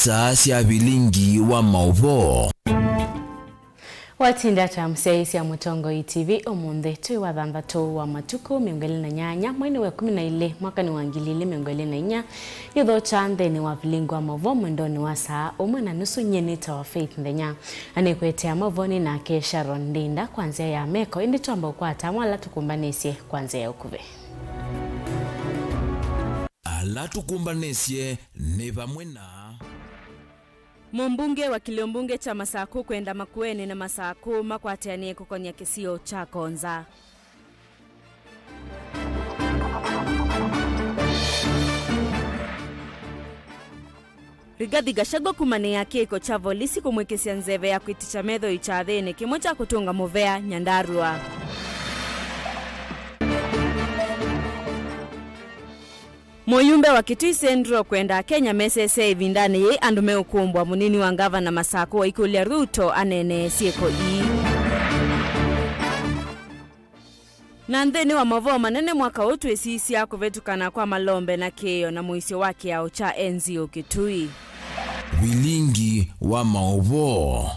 Nisa cia bilingi wa mauvo. Watinda tamseisi ya Mutongo TV omunde tui wa thantatu wa matuku miongeli na nyanya mwini wa 12 mwaka ni wangilili miongeli na inya yudho chande ni wa bilingi wa mauvo mwendoni wa saa umwe na nusu nyenita wa Faith Ndenya anekwetea mavoni na kesha rondinda kwanzia ya meko indi tuamba ukwata mwala tukumbanesie kwanzia ya ukuve. Ala tukumbanesie ni vamwena Mumbunge wa kiliombunge cha Masaku kwenda Makueni na Masaku makwateanie kukonya kisio cha Konza. Rigathi Gachagua kumania kiko cha volisi kumwekesia nzeve ya kuitisha medho ichathene kimwe cha kutunga Movea Nyandarua. Moyumbe wa Kitui Central kwenda Kenya mesese vindani ye andume ukumbwa munini wa gavana Masaku wa ikulia Ruto anene sieko ii. Nandheni wa mavo manene mwaka utu esisi ya kuvetukana kwa Malombe na Keyo na muisio wake ya ucha enzi Kitui. Bilingi wa mauvo.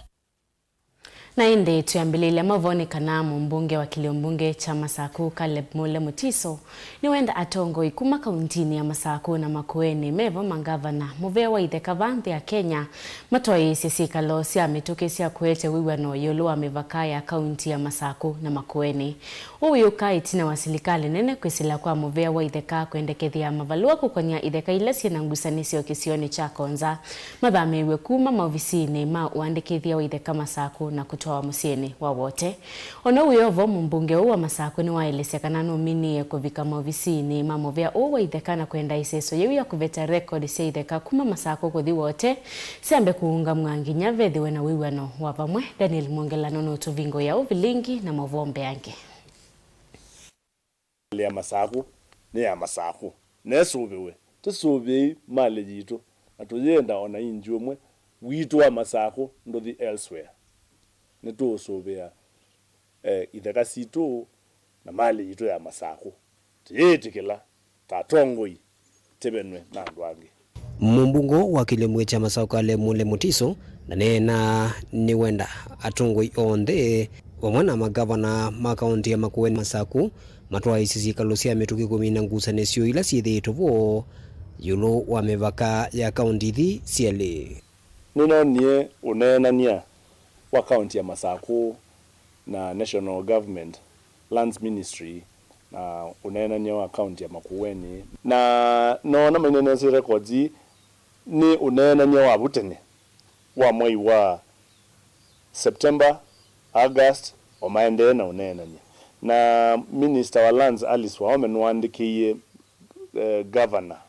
Na indi tuyambilile mavoni kana mbunge wa kiliombunge cha Masaku Caleb Mule Mutiso ni wenda atongo ikuma kauntini ya Masaku na Makueni mevo mangavana Movea wa Itheka vanthi ya Kenya matoi sisika losi ametukisia kuete wiwano yolo amevakaya kaunti ya Masaku na Makueni. Uyu kaitina wasilikali nene kwisila kwa Movea wa Itheka kuendekethia mavalua kukonya Itheka ilesi na ngusanisi o kisioni cha Konza madhamewe kuma maofisini ma uandikithia wa Itheka Masaku na kutoa wa musieni wa wote. Ono uyovo mbunge wa Masaku ni waelesekana nomini ya kuvika maofisini ma Movea wa Itheka na kwenda iseso yewi ya kuveta record sia Itheka kuma Masaku kuthi wote siambe kuunga mwanginya vethiwe na wiwano wa vamwe. Daniel Mongelano no tuvingo ya uvilingi na mavombe yange. Ya Masaku ni ya Masaku nesubiwe tusubi mali jitu atuyenda ona injumwe witu wa Masaku ndothi elsewhere netu subia Itheka situ na mali jitu ya Masaku tiyetikila tatongoi tebenwe na ndwangi. Mumbungo wa kiliombunge cha Masaku Caleb Mule Mutiso na nena ni wenda atongoi onde wamwana magavana makaunti ya Makueni Masaku matwa isisi kalosia metuki kumina ngusanesio ila siethito vo yulo wamevaka ya kaunti thi siele. Nino nie unenania wa kaunti ya Masaku na National Government Lands Ministry na unenania wa kaunti ya Makueni na no manene si records ni unenania wa butene wa mwai wa September, August o maende na unenania na Minister wa Lands Alice Wahome nwandikiye governor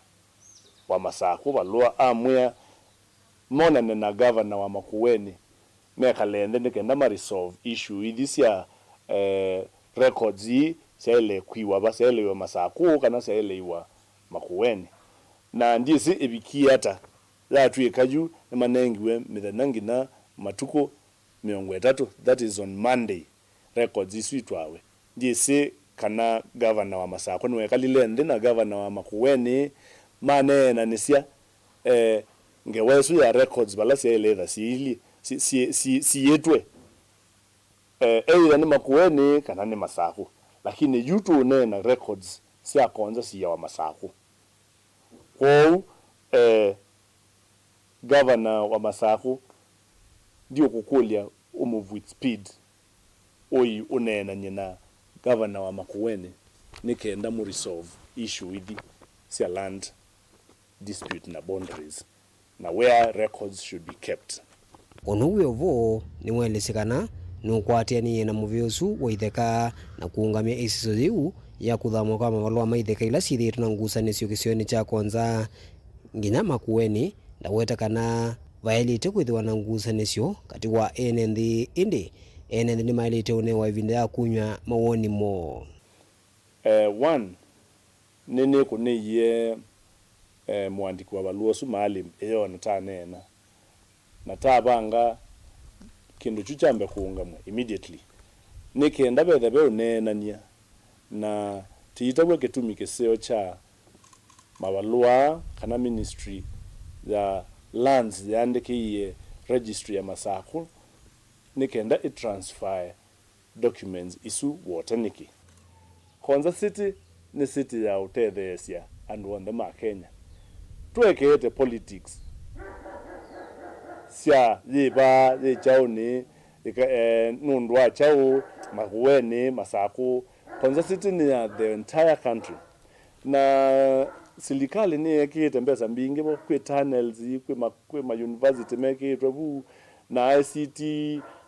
wa Masaku balua amwea monane na governor wa Makueni mekalende nikenda ma resolve issue idisia records sele kwiwa basele wa Masaku kana sele wa Makueni na ndisi ebikiata latu ekaju manengiwe mithanangi na matuko 30 that is on Monday records isitwawe ndisi kana governor wa Masaku nwe kalilende na governor wa Makueni manena nisia ngewesu ya records balasi eleza siili si yetwe either ni Makueni kana ni Masaku lakini yutu nena records sia Konza si ya wa Masaku kwa governor wa Masaku ndio kukulia move with speed oi unena nyina governor wa Makueni nikenda mu resolve issue with sia land dispute na boundaries na where records should be kept. Ono vo ni mwelesekana nukwatianie na muviosu wa Itheka na kuungamia isiso ziu ya kuthamwa kwa mavalua ma Itheka ila sithitu na ngusanisio kisioni cha Konza nginya Makueni na wetakana vaelite kwithiwa na ngusanisio kati wa enenthi indi enenthi ni maelite une wa ivinda ya kunywa mawoni mo. One nene kuniye mwandiki wa baluo su maalim eyo natanena natabanga kindu chuchambe kuungamwe immediately nikenda bethe be unenania na tiitagwe kitumi kiseo cha mabalua kana ministry ya lands yaandikiye registry ya Masaku nikenda transfer documents isu wote niki. Konza City ni city ya utethesia andu on the ma Kenya. Tuwekete politics sia yiba ye chauni nundwa chao Makueni Masaku. Konza City ni ya the entire country. Na serikali ni yakite mbesa mbingi bo kwe tunnels kwe ma university meke bu na ICT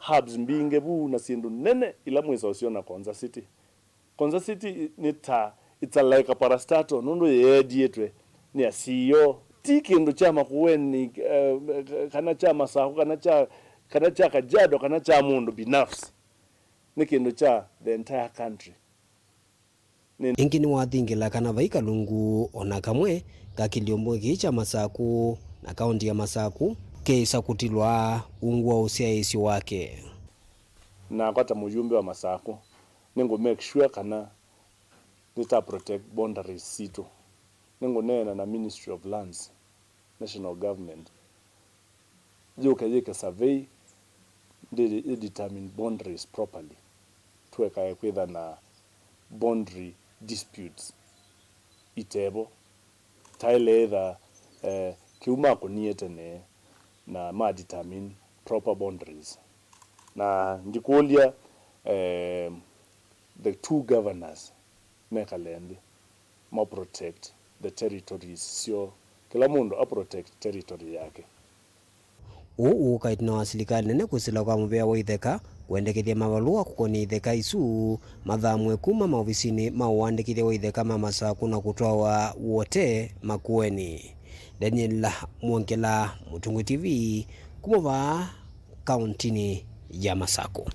hubs mbingi bu na sindu nene ila mwesa osiona Konza City. Konza City it's a like a parastato nundu yedietwe ni asiyo tiki ndo cha Makueni kana cha Masaku kana cha Kajiado kana cha mundu binafsi niki ndo cha the entire country. Ingi ni wathingila kana vaika lungu ona kamwe ka kiliombwe cha Masaku na kaunti ya Masaku keisa kutilwa ungwa usiaisi wake. Na kwata mujumbe wa Masaku ningo make sure kana nita protect boundaries situ. Ningo nena na Ministry of Lands, National Government. Yeke survey determine boundaries properly. Tuweka kwetha na boundary disputes itebo taileza kiuma kuniete ne na ma determine proper boundaries na ndikulia the two governors mekalembe mo protect the territories sio kila mundu a protect territory yake. Kaitina wa serikali nene kusila kwa muvea wa itheka kuendekithia mavalua kukoni itheka isu mathamwe kuma maofisini mauandikithia wa itheka ma Masaku na kutoa wote Makueni. Daniel Mwongela, Mutungu TV, kumova kauntini ya Masaku.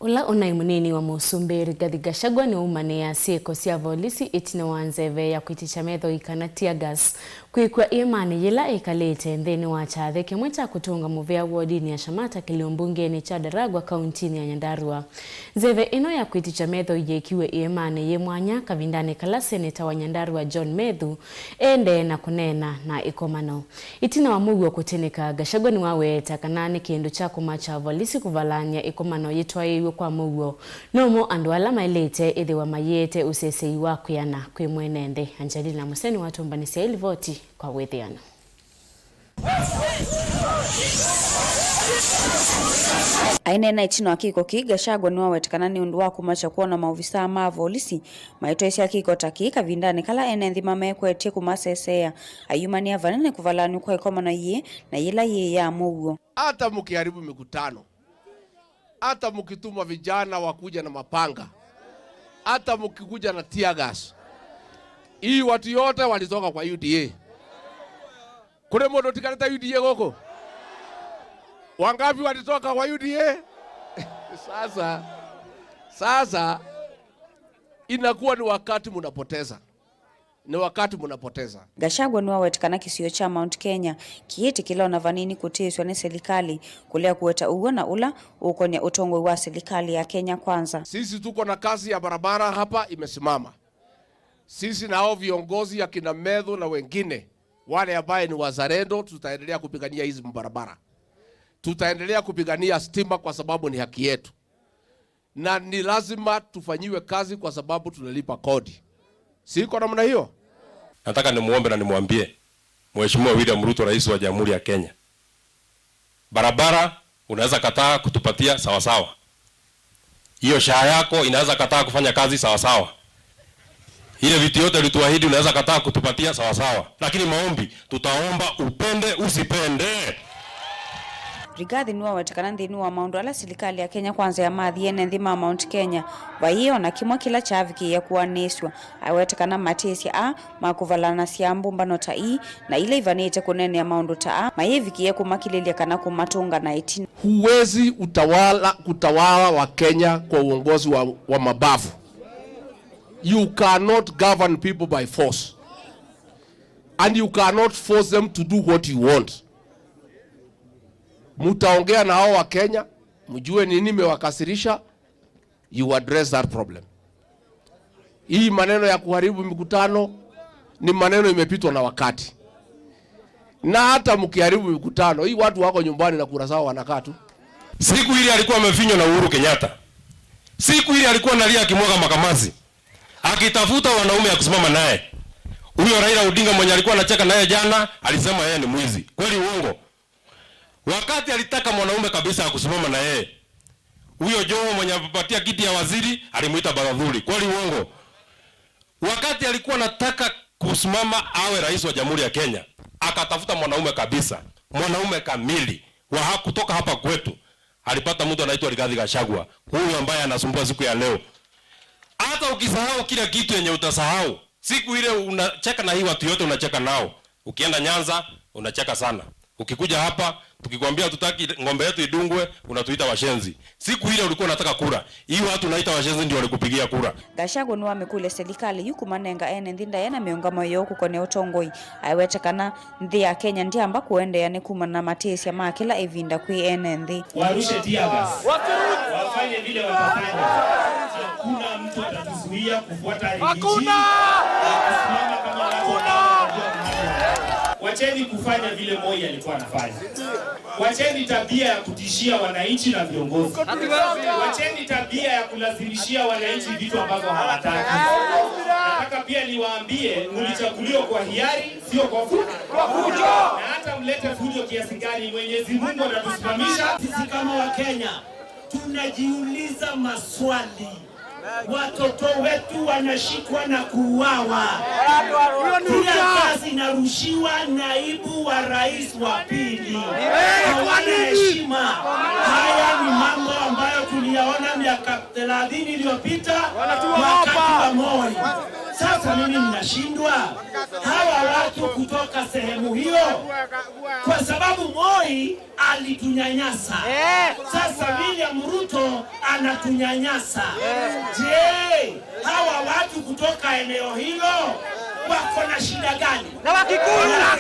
Ula unai munini wa Musumbi Rigathi Gachagua ni umane ya sieko sia volisi itina wanzeve ya kuitisha metho ikana tear gas kuikwa imani yila ikalete ndeni wa chathe kimwe cha kutunga muvea wodini ya Shamata kiliombungeni cha Daragwa kauntini ya Nyandarua. Nzeve ino ya kuitisha metho yekiwe imani ye mwanya kavindane kala seneta wa Nyandarua John Methu ende na kunena na ikomano. Itina wa mugu wa kutenika Gachagua ni waweta kanani kiendu cha kumacha volisi kuvalanya ikomano yitwa kwa mugo nomo andwala mailete idhi wa mayete usesei wa kuyana kwe mwenende. Angelina Museni watumbanisi ya ilivoti kwa wethiana. Ainena itino akiko ki Gachagua ni wawetikana ni undu wa kumacha kuona maofisa ma volisi maito isi akiko takika vindane kala enenthi mamekwetie kumasesea ayumani avanene kuvalani kwa ikomana iye na yila ye ya mugo. Hata mukiharibu mikutano, hata mukituma vijana wakuja na mapanga, hata mukikuja na tear gas, hii watu yote walitoka kwa UDA. Kule modo tikaleta UDA goko? Wangapi walitoka kwa UDA? Sasa inakuwa ni wakati munapoteza. Ni wakati munapoteza. Gachagua ni wawetikana kisio cha Mount Kenya kiiti kila na vanini kutiswa ni serikali kulea kuweta uwa na ula ukonya utongwe wa serikali ya Kenya kwanza. Sisi tuko na kazi ya barabara hapa imesimama. Sisi na hao viongozi ya kina Methu na wengine wale ambaye ni wazalendo tutaendelea kupigania hizi barabara. Tutaendelea kupigania stima kwa sababu ni haki yetu. Na ni lazima tufanyiwe kazi kwa sababu tunalipa kodi. Siko namna hiyo. Nataka nimuombe na nimwambie Mheshimiwa William Ruto, Rais wa Jamhuri ya Kenya, barabara unaweza kataa kutupatia sawa sawa. Hiyo shaa yako inaweza kataa kufanya kazi sawa sawa. Ile vitu yote ulituahidi unaweza kataa kutupatia sawa sawa. Lakini maombi tutaomba upende usipende. Rigathi ni wawetikana nthini wa maundu ala serikali ya Kenya kwanza ya mathi ene nthima Mount Kenya vaiyo na kimwa kila chaviki ya kuwaniswa awetikana matesi a makuvalana sia mbumbano ta i na ile ivanite kunene ya maundu ta a mayeviki ya kumakililia kana kumatunga na itini. Huwezi kutawala wa Kenya kwa uongozi wa mabavu. You cannot govern people by force. And you cannot force them to do what you want. Mutaongea na hao wa Kenya, mjue nini mewakasirisha, you address that problem. Hii maneno ya kuharibu mikutano ni maneno imepitwa na wakati. Na hata mkiharibu mikutano, hii watu wako nyumbani na kura zao wanakaa tu. Siku ile alikuwa amefinywa na Uhuru Kenyatta. Siku ile alikuwa analia akimwaga makamasi, akitafuta wanaume ya kusimama naye. Huyo Raila Odinga mwenye alikuwa anacheka naye jana alisema yeye ni mwizi. Kweli uongo? Wakati alitaka mwanaume kabisa ya kusimama na yeye, huyo Joho mwenye ampatia kiti ya waziri alimuita baradhuli. Kweli uongo? Wakati alikuwa anataka kusimama awe rais wa Jamhuri ya Kenya, akatafuta mwanaume kabisa, mwanaume kamili wa kutoka hapa kwetu. Alipata mtu anaitwa Rigathi Gachagua, huyu ambaye anasumbua siku ya leo. Hata ukisahau kila kitu yenye utasahau, siku ile unacheka na hii watu yote unacheka nao. Ukienda Nyanza unacheka sana. Ukikuja hapa tukikwambia tutaki ng'ombe yetu idungwe, unatuita washenzi. Siku ile ulikuwa unataka kura, hii watu unaita washenzi ndio walikupigia kura. Gachagua ni wamekule serikali yuku manenga ene ndinda yana miongamo yoku kone utongoi aiwetekana nthi ya Kenya ndi amba kuende yani kuma na matesia makila evinda kui ene nthi warushe tiagas wafanye vile watafanya. Hakuna mtu atatuzuia kufuata hili. Hakuna kama wacheni kufanya vile Moi alikuwa anafanya. Wacheni tabia ya kutishia wananchi na viongozi. Wacheni tabia ya kulazimishia wananchi vitu ambavyo hawataki. Nataka pia niwaambie mlichaguliwa kwa hiari, sio kwa fujo. Na hata mlete fujo kiasi gani, Mwenyezi Mungu atatusimamisha. Sisi kama Wakenya tunajiuliza maswali. Watoto wetu wanashikwa na kuuawa. Pia kazi inarushiwa naibu wa rais wa pili. Hawana heshima. Haya ni mambo ambayo tuliyaona miaka 30 iliyopita wakati wa Moi. Sasa mimi ninashindwa hawa watu kutoka sehemu hiyo, kwa sababu Moi alitunyanyasa. Sasa William Ruto anatunyanyasa. Je, hawa watu kutoka eneo hilo wako na shida gani? Na wakikuza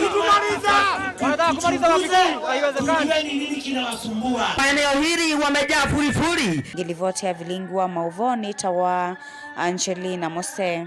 nini kinawasumbua? Eneo hili wamejaa furifuri. Gilivoti ya Vilingi wa Mauvoni tawa Angelina Mose.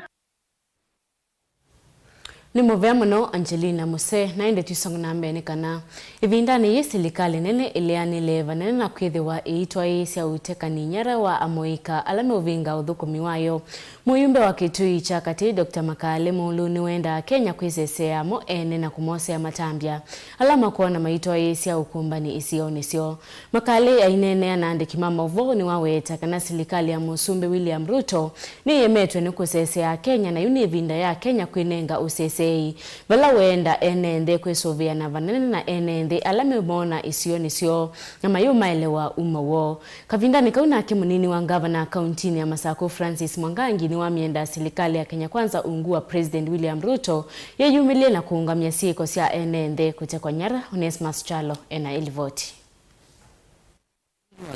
Ni movea muno Angelina Mose na inde tusonga na mbene kana ivindani ye serikali nene iliani leva nene na kwithiwa iitwa isi uteka ni nyara wa amoika alame uvinga uthukumi wayo. Muyumbe wa Kitui cha Kati Dr. Makale Mulu ni wenda Kenya kwizesea mo ene na kumosea matambia alama kuona maitwa isi ukumbani isionisio. Makale ainene anaandiki mamovo ni waweta kana serikali ya Musumbi William Ruto ni yemetwe ni kusesea Kenya na yuni vinda ya Kenya kuinenga usese Vala wenda enende kwesovia na vanene na enende alame mona isionisio na mayuma elewa umawo. Kavindani kauna kimunini wa gavana kauntini ya Masako Francis Mwangangi ni wamienda serikali ya Kenya Kwanza ungua President William Ruto ye yumilie na kuungamia sieko siya enende kutekwa nyara. Onesmus Chalo ena ilivoti.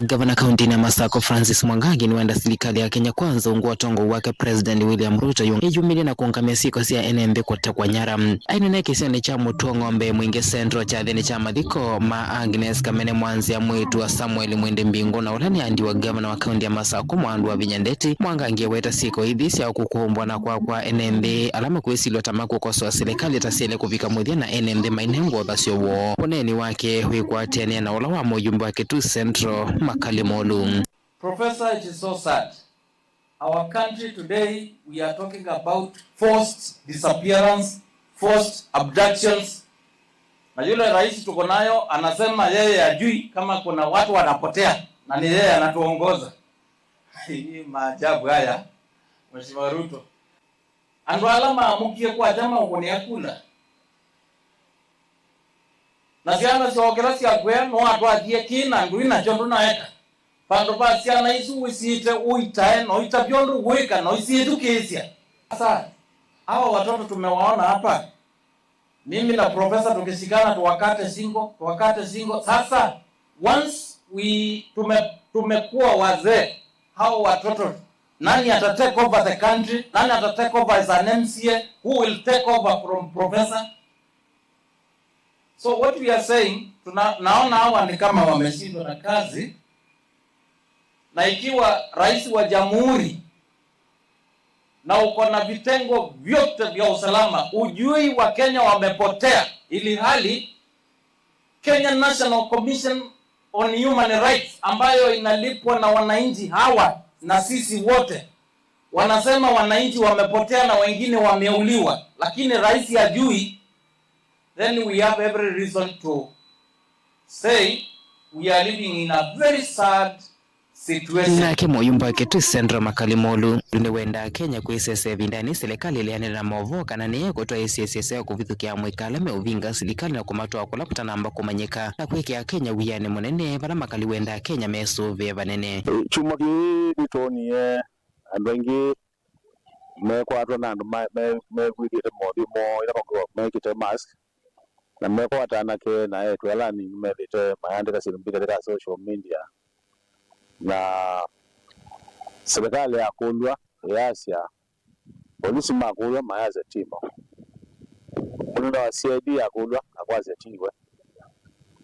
Gavana kaunti na Masako Francis Mwangangi ni wenda serikali ya Kenya Kwanza ungua tongo wake President William Ruto yumili na kuungamia siku siya NMB kutekwa nyara. Ainene kisiani cha Mutong'ombe mwingi Central cha dhini cha Madhiko ma Agnes Kamene Mwanzi ya mwitu wa Samuel Mwende Mbingo na ulani andi wa gavana wa kaunti ya Masako Mwandu wa Vinyandeti. Mwangangi weta siku hidhisi ya kukumbwa na kwa NMB alama kuisilo tamaku kosoa serikali tasile kufika mwithia na NMB mainengu wa basio wo. Poneni wake hui kwa tenia na ulawa mojumbu wa Kitui Central Makale Molu. Professor, it is so sad. Our country today, we are talking about forced disappearance, forced abductions. Na yule rais tuko nayo anasema yeye ajui kama kuna watu wanapotea na ni yeye anatuongoza. Hii maajabu haya, Mheshimiwa Ruto. Andu alama amukie kwa jama ukoniakula. Na siana siogera siagwe no atwathie kina ndu ina chondo naeka. Pando pa siana isu wisite uitae no itapyondo weka no isitu kesia. Sasa hawa watoto tumewaona hapa. Mimi na profesa tukishikana tuwakate singo. Sasa once tumekuwa wazee, hawa watoto nani ata take over the country? Nani ata take over as an MCA? Who will take over from professor? So what we are saying, naona hawa ni kama wameshindwa na kazi, na ikiwa rais wa jamhuri na uko na vitengo vyote vya usalama, ujui wa Kenya wamepotea, ili hali Kenya National Commission on Human Rights ambayo inalipwa na wananchi hawa na sisi wote, wanasema wananchi wamepotea na wengine wameuliwa, lakini rais hajui. Then we have every reason to say we are living in a very sad situation. Nake moyumba wa Kitui Central Makalimolu wenda Kenya kuisese vindani serikali ilianena na movo kana niye kutoa ICCC ya kuvithukia mwikala meuvinga serikali na kumatwa kula kutanamba kumanyika na kuwekea Kenya wiyane munene bara makali wenda Kenya meso ve vanene chuma ki ditoniye andwengi me kwatwa nandu me kwidite modi mo ila kwa me kite mask na me kwatana ke na twelani me dite maandika silimbika dita social media na serikali ya kulwa yasia polisi makulwa mayaze timo kuna wa CID ya kulwa akwaze tiwe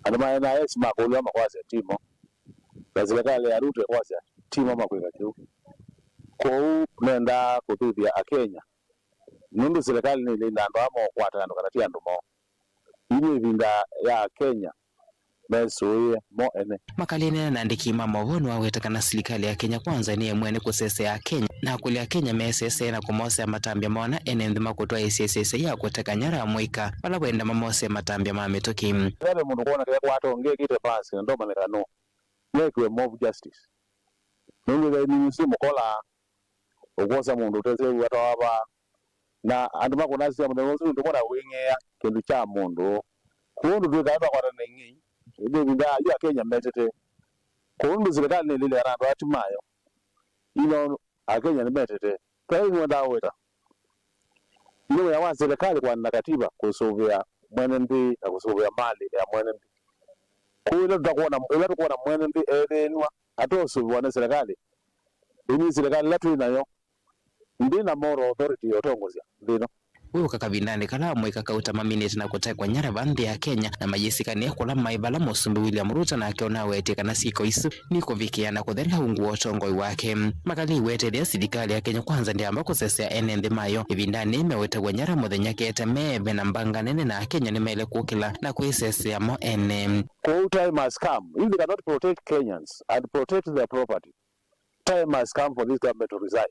adama na yes makulwa makwaze timo na serikali ya Ruto akwaze timo makweka kiu kwa nenda kututhia Kenya nundu serikali ni linda ndo amo kwata ndo kanatia ndo mo ini vinda ya Kenya mesuye mo ene makalene na ndiki mama wono awetakana serikali ya Kenya kwanza ni mwene kusese ya Kenya na kulia Kenya mesese na kumose matambia mona ene ndima kutoa ICCC ya kuteka nyara mwika wala wenda mamose matambia mametoki wale mundu kuona kwa watu ongee kite pasi ndo manekano yekwe mob justice nundu ni msimu kola ukosa mundu tese wata waba na anduma kuna sia mundu ndo mona wingea kindu cha mundu kundu tukaiba kwa nengi ndio vinda ya Kenya metete kundu serikali ni lile rando atimayo ino Kenya ni metete kwa hiyo ndio weta ndio ya serikali kwa na katiba kusovea mwenembi na kusovea mali ya mwenembi kuile tutakuona mwenembi edenwa atoso wana serikali ini serikali latu inayo ndina moral authority yotongozia ndino uyu kakavindani kala mwika kauta maminiti na kutekwa nyara bandhi ya Kenya na majisikani ya kula maibala musumbi William Ruto na akiona wetika na siko isu niko vikia na kudherila ungu otongoi wake makali wete dia serikali ya Kenya kwanza ndi ambako sese ya enende mayo ivindani mewetegwa nyara muthenya kete mebe na mbanga nene na Kenya ni mele kukila na kuisese ya mo ene time has come if they cannot protect Kenyans and protect their property time has come for this government to resign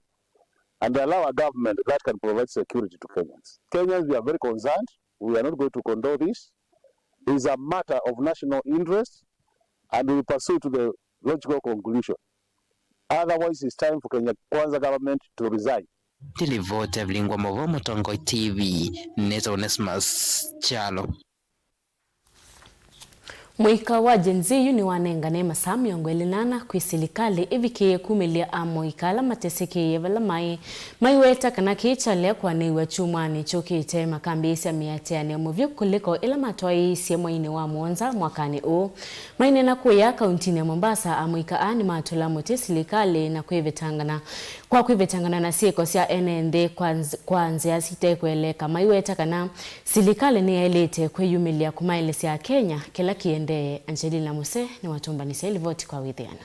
and allow a government that can provide security to Kenyans. Kenyans, we are very concerned. We are not going to condone this. It is a matter of national interest and we will pursue to the logical conclusion. Otherwise, it's time for Kenya Kwanza government to resign. Televote Vlingwa Movomo Tongo TV, Neto Onesmus Chalo. Mwika wa jenzi ni wanengane masaa miongo ilinana kwi serikali ivikie kumilia amoikala mateseke vala maiweta kana kichale kwa niwe chumani chokite makambisi ya miatiani muvyo kuliko ila matoi siemwaini wa Mwanza mwakani u maine na kuya kauntini ya Mombasa amoika ani matula mote serikali na kuivetangana na sieko siya NND kwanze ya site kueleka maiweta kana serikali ni elete kuyumilia kumailisi ya Kenya kila kiende Angelina Muse ni watumba ni seli voti kwa withiana.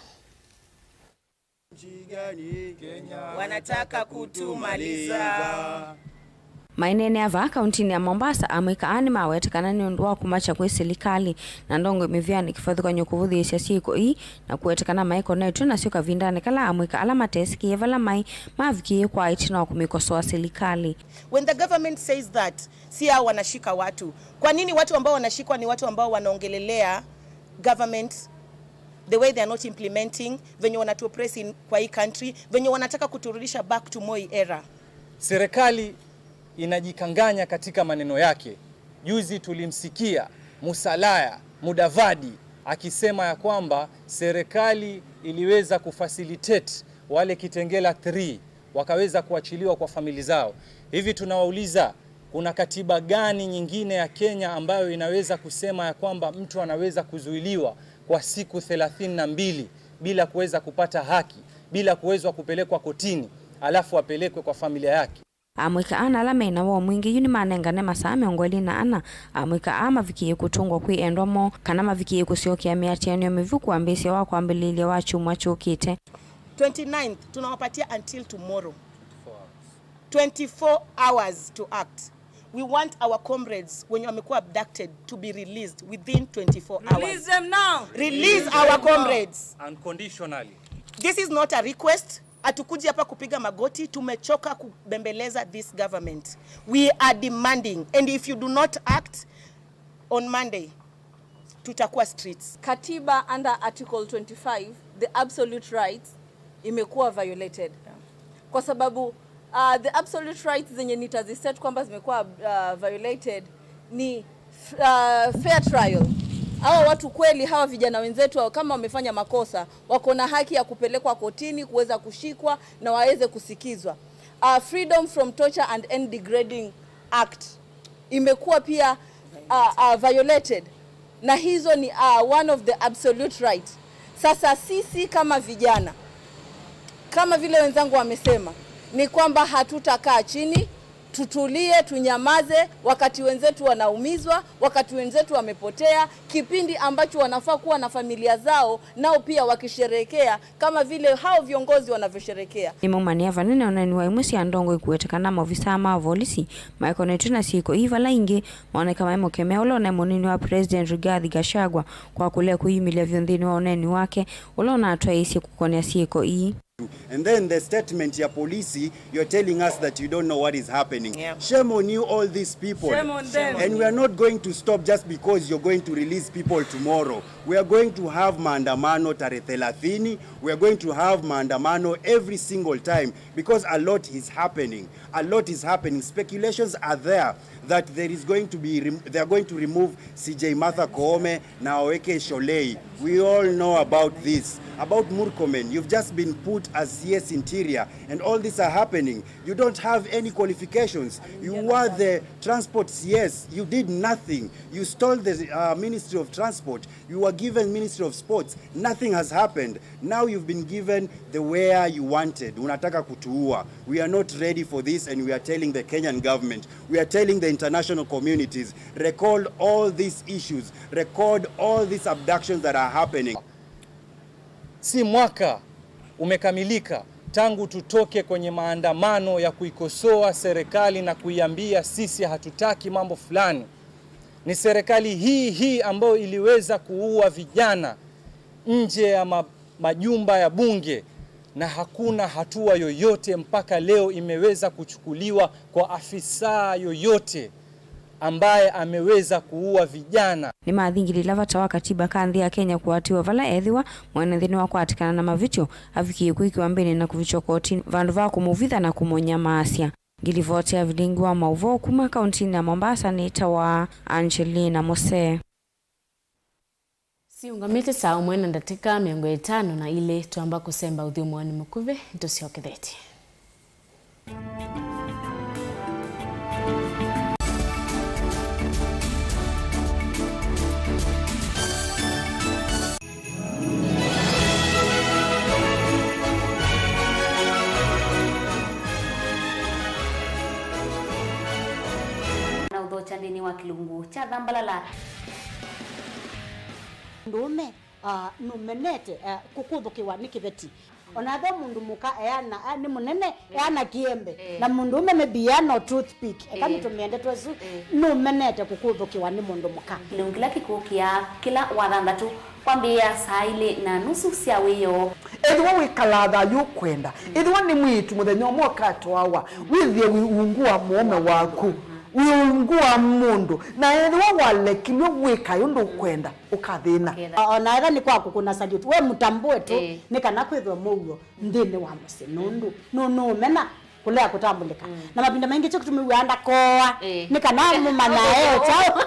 Wanataka kutumaliza. Mainene ava kauntini ya Mombasa amwika ani mawetekana ni undu wa kumacha kwe serikali na ndongo mivyani kifadhu kwa nyokuvuthi isia siiko ii na kuwetekana maiko netu na sio kavindane kala amwika alama tesiki yevala mai mavikie kwa iti na kumikosoa serikali. When the government says that siya wanashika watu, kwa nini watu ambao wanashikwa ni watu ambao wanaongelelea government the way they are not implementing venye wanatu oppress in kwa hii country, venye wanataka kuturudisha back to Moi era. Serikali inajikanganya katika maneno yake. Juzi tulimsikia Musalia Mudavadi akisema ya kwamba serikali iliweza kufacilitate wale Kitengela 3 wakaweza kuachiliwa kwa famili zao. Hivi tunawauliza, kuna katiba gani nyingine ya Kenya ambayo inaweza kusema ya kwamba mtu anaweza kuzuiliwa kwa siku 32 bila kuweza kupata haki, bila kuweza kupelekwa kotini, alafu apelekwe kwa familia yake? Amwika ana alama inawo mwingi yuni manengane masaa miongoli na ana amwika ama vikie kutungwa kui endomo kana mavikie kusiokia miatiani ya mivuku ambisi wa kwa mbililia wa chumwa chukite 29th tunawapatia until tomorrow 24 hours to act. We want our comrades, when wamekuwa abducted, to be released within 24 hours. Release them now. Release our comrades. Unconditionally. This is not a request. Hatukuji hapa kupiga magoti, tumechoka kubembeleza this government. We are demanding, and if you do not act on Monday, tutakuwa streets. Katiba under Article 25, the absolute rights imekuwa violated. Kwa sababu the absolute rights zenye nitaziset kwamba zimekuwa violated ni fair trial. Hawa watu kweli, hawa vijana wenzetu kama wamefanya makosa, wako na haki ya kupelekwa kotini, kuweza kushikwa na waweze kusikizwa. Freedom from Torture and End Degrading Act imekuwa pia violated. Na hizo ni one of the absolute rights. Sasa sisi kama vijana, kama vile wenzangu wamesema, ni kwamba hatutakaa chini, tutulie, tunyamaze wakati wenzetu wanaumizwa, wakati wenzetu wamepotea, kipindi ambacho wanafaa kuwa na familia zao nao pia wakisherekea kama vile hao viongozi wanavyosherekea. Nimumania vanene onaniwa imusi andongo ikuetekana maofisa ama volisi maikonetu siko hiva laingi maone kama imokemea ulona munini wa President Rigathi Gachagua kwa kule kuimilia vyondhini wa oneni wake ulona atoa isi kukonia siko hii. And then the statement ya police, you're telling us that you don't know what is happening. Yeah. Shame on you, all these people. Shame on them. And we are not going to stop just because you're going to release people tomorrow. We are going to have maandamano tarehe 30. We are going to have maandamano every single time because a lot is happening. A lot is happening. Speculations are there that they are going to remove CJ Martha Koome na Oweke Sholei. We all know about this. About Murkomen, you've just been put as CS Interior and all these are happening. You don't have any qualifications. You were the transport CS. You did nothing. You stole the Ministry of Transport. You were given Ministry of Sports. Nothing has happened. Now you've been given the where you wanted. Unataka kutuua. We are not ready for this and we are telling the Kenyan government. We are telling the international communities, record all these issues. Record all these abductions that are happening. Si mwaka umekamilika tangu tutoke kwenye maandamano ya kuikosoa serikali na kuiambia sisi hatutaki mambo fulani. Ni serikali hii ambayo iliweza kuua vijana nje ya majumba ya bunge na hakuna hatua yoyote mpaka leo imeweza kuchukuliwa kwa afisa yoyote ambaye ameweza kuua vijana. Ni mathingiri lavatawa katiba kanthi ya Kenya kuatiwa vala ethiwa mwanethini wa kwatikana na mavicho afikie kuikiwa mbele na kuvichwa kotini vandu va kumuvitha na kumonya maasia. Ngilivote ya vilingi wa mauvo kuma kauntini ya Mombasa ni tawa Angelina Mose. Siungamite saa umwena ndatika 50 na ile tuamba kusemba udhiumu wani mukuve ntusioketheti. Na udhochandini wa kilungu cha Dhambalala. Ndume numenete kukuthukiwa ni kiveti onathe mundu muka eana ni munene eana kiembe na mundu ume mebiano toothpick ekani tumiende twesu numenete kukuthukiwa ni mundu muka kilungu kila kikukia kila wathanthatu kwambia saa 2:30 cia wiyo Edwa wikalatha yukwenda edwa ni mwitu muthenya umwe katwawa withie wiungua muome waku wiungua mundu na edwa walekilwe wika yundu kwenda ukathina ona era ni kwaku kuna salute we mutambue tu ni kana kwithwa mugo ndini wa muse nundu no mena kulea kutambulika na mapinda mengi cyo kutumiwanda koa ni kana mumanya chao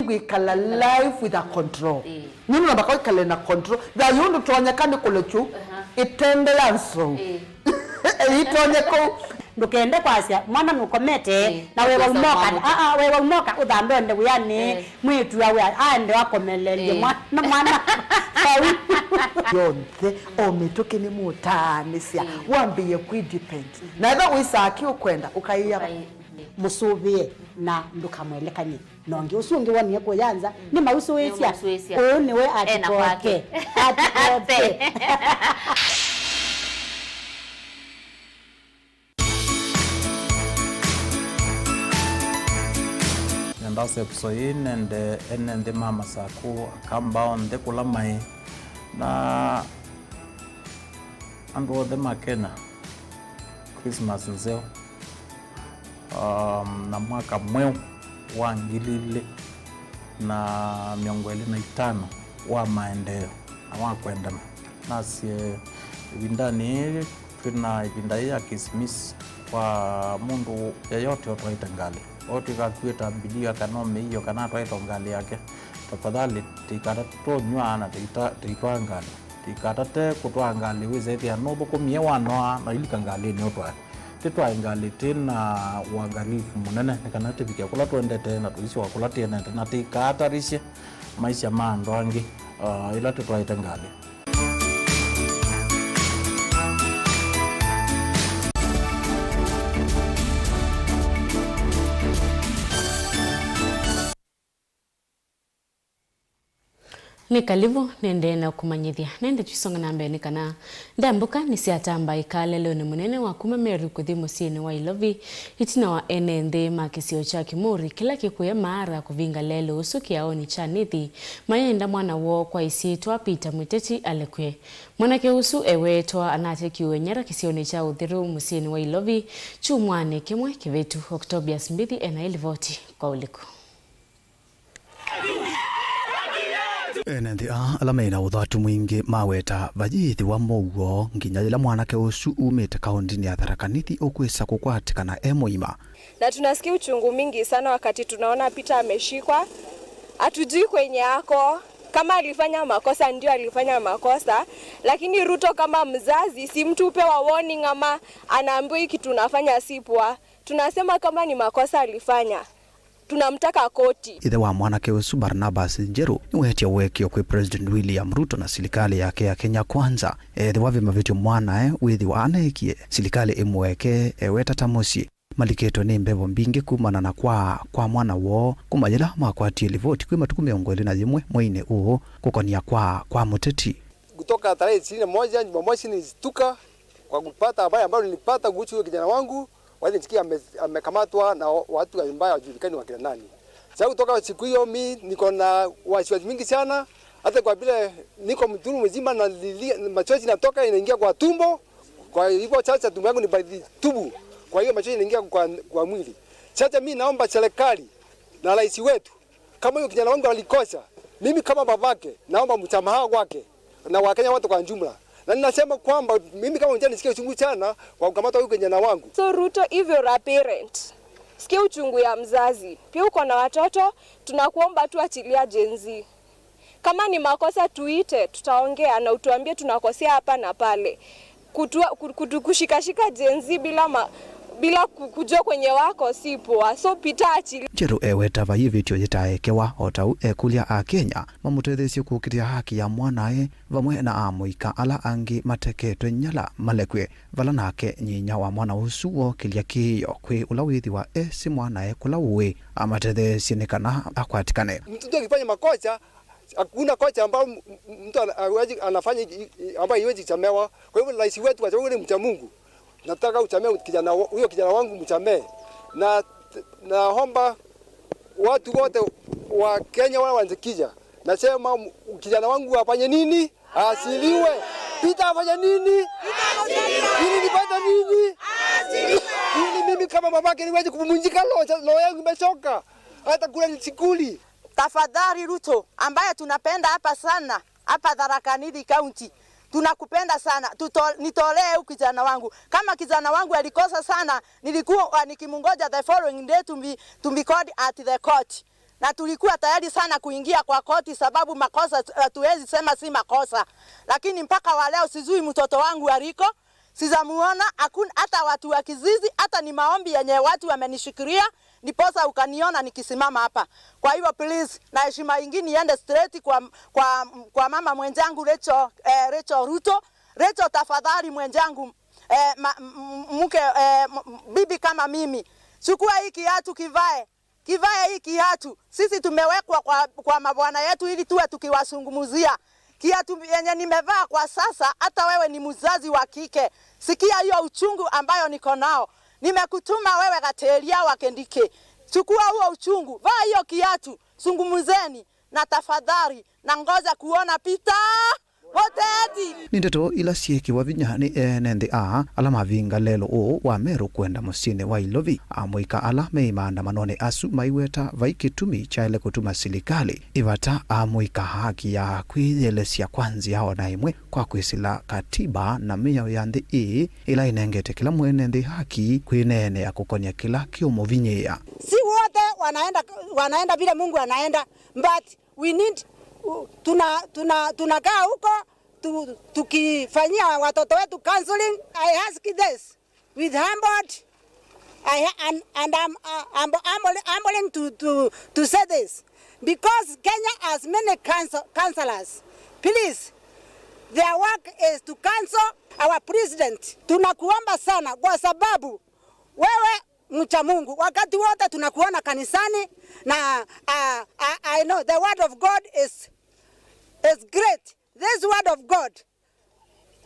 wikala life with a control nini na bakao kale na control da yundu tonyakani kulechu itembelanso itonyeko ndukende kwasia mwana nukomete na wewe umoka wewe umoka udhambe nde yani mwitu yawe ande wakomelele mwana sawi yonthe ometoke ni mutanisia wambiye kudepend na eba wisaki ukwenda ukaiya musubie na ndukamwelekanye nonge usungi wani yako yanza ni mauso wesia ni we atikoke ndase kusoin ende mama saku kamba onde kula mai na ando de makena Christmas nzeo na mwaka mweu wa ngilile na 2025 wa maendeleo na wakwenda nasi ibindani tuna ibinda ya Christmas kwa mundu yeyote otwaita ngali otikakwita bidia kanome hiyo kana twaita ngali yake tafadhali tikata tonywa na tikatwa ngali tikata kutwa ngali wizethi anobo kumie wanoa na ilika ngali ni otwa titwa ngali tena uangalifu munene kana tibikia kula twendete na tuisi wakula tena na tikata rishe maisha mando angi ila twaita ngali. Ni kalivu nende na kumanyithia nende twisonga na mbele kana ndambuka ni siatamba ikale leo ni munene wa kumameru kuthi musini wa Ilovi itina wa enende makisio cha Kimuri kila kikuya mara kuvinga lelo usuki aoni cha nithi mayenda mwana wo kwa isi twapita mwiteti alekwe mwanake usu ewetwa anate kiwe nyara kisioni cha uthiru musini wa Ilovi chumwane kimwe kivetu Octobius Mbithi ena ilivoti kwa uliku. Enendi alamena uthatu mwingi maweta vajithi wa mougo nginya ila mwanake usu umite kaunti ya Tharaka Nithi ukwisa kukwatikana emoima. Na tunasikia uchungu mingi sana wakati tunaona Peter ameshikwa. Hatujui kwenye yako kama alifanya makosa ndio alifanya makosa, lakini Ruto kama mzazi si mtu upewa warning ama anaambiwa hiki tunafanya si poa. Tunasema kama ni makosa alifanya tunamtaka koti. Ithe wa mwanake usu Barnabas Njeru niwetia wekio kwe President William Ruto na serikali yake ya Kenya Kwanza. Ithe wa vima vitu mwanae withi wa anekie serikali imweke weta tamusi maliketo ni mbevo mbingi kumana na kwa mwana wo kumajila makwatie livoti kwe matuku 21 mwine uo kukonia kwa muteti. Kutoka tarehe 21 Jumamosi nilishtuka kwa kupata habari ambayo nilipata kuhusu kijana wangu wale nisikia amekamatwa na watu ambao hawajulikani wakina nani. Sasa kutoka siku hiyo mimi niko na wasiwasi mingi sana, hata kwa vile niko mdhuru mzima na machozi natoka inaingia kwa tumbo. Kwa hivyo sasa tumbo yangu ni baridi tubu. Kwa hiyo machozi inaingia kwa mwili. Sasa mimi naomba serikali na rais wetu kama huyo kijana wangu alikosa, mimi kama babake naomba msamaha wake na Wakenya wote kwa jumla. Na ninasema kwamba mimi kama mjane nisikie uchungu sana kwa kukamata huyu kijana wangu. So Ruto, if you're a parent, sikia uchungu ya mzazi. Pia uko na watoto, tunakuomba tu achilia Gen Z. Kama ni makosa tuite, tutaongea na utuambie tunakosea hapa na pale. Kushikashika Gen Z bila kujua kwenye wako si poa. So Peter achilia. Njeru eweta va yivitio yitaekewa otau ekulia a Kenya mamutethesio kukiria haki ya mwanae vamwe na amuika ala angi mateketwe nyala malekwe vala nake nyinya wa mwana usu wo kilia kiyo kwi ulawithi wa esi mwanae kula uwe amatethesio nikana akwatikane. Mtu akifanya makosa hakuna kocha ambao mtu anafanya ambayo iwezi kusamewa. Kwa hivyo rais wetu kwa sababu ni mcha Mungu, nataka usamee huyo kijana wangu msamee. Na naomba watu wote wa Kenya wale wanzikija. Nasema kijana wangu afanye nini? Asiliwe. Peter afanye nini? Ili nipata nini? Ili mimi kama babake niweze kupumzika roho yangu imechoka. Hata kula nisikuli. Tafadhali Ruto ambaye tunapenda hapa sana, hapa Tharaka Nithi County. Tunakupenda sana. Nitolee huyu kijana wangu. Kama kijana wangu alikosa sana, nilikuwa nikimungoja the following day to be called at the court. Na tulikuwa tayari sana kuingia kwa koti sababu makosa tuwezi sema si makosa. Lakini mpaka wa leo sijui mtoto wangu aliko. Sijamuona, hata watu wa kizizi, hata ni maombi yenye watu wamenishikiria, niposa ukaniona nikisimama hapa. Kwa hivyo please, na heshima nyingine iende straight kwa mama mwenjangu Rachel Ruto. Rachel, tafadhali mwenjangu, mke bibi kama mimi, chukua hii kiatu kivae hii kiatu. Sisi tumewekwa kwa mabwana yetu ili tuwe tukiwasungumuzia. Kiatu yenye nimevaa kwa sasa, hata wewe ni mzazi wa kike, sikia hiyo uchungu ambayo niko nao. Nimekutuma wewe Gateria Wakendike. chukua huo uchungu, vaa hiyo kiatu, sungumuzeni na tafadhali na ngoja kuona Peter Boteti. Ni ndeto ila siekiwa vinyani nende ala mavinga lelo o wa Meru kwenda musini wa Ilovi amoika ala meimanda manone asu maiweta vaikitumi chaile kutuma silikali ivata amoika haki ya kwiyelesia kwanzi hao na imwe kwa kwisila katiba na miya yande ila inengete kila mwene ndi haki kwinene ya kukonya kila kiomo vinyea. Si wote wanaenda vile Mungu anaenda, but we need tunakaa huko tukifanyia watoto wetu counseling. I ask this with humble and I'm willing to say this because Kenya has many counselors. Please, their work is to counsel our president. Tunakuomba sana kwa sababu wewe mcha Mungu, wakati wote tunakuona kanisani na I know the word of God is great. This word of God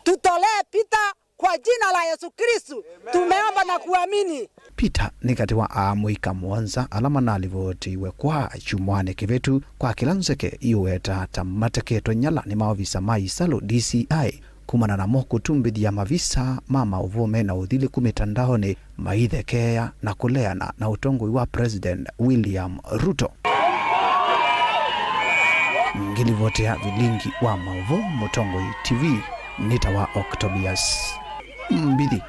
tutolee Peter kwa jina la Yesu Kristo. Tumeomba na kuamini. Peter ni kati wa amuika mwanza alama na alivotiwe kwa chumwane kivetu kwa kilanzeke iweta tamateketo nyala ni maovisa maisalo DCI kumana na moku tumbidi ya mavisa mama uvume na udhili kumitandahoni maithekea na kuleana na utongo wa President William Ruto. Ngilivotea vilingi wa Mauvo Mutongo TV nitawa Octobius Mbidi.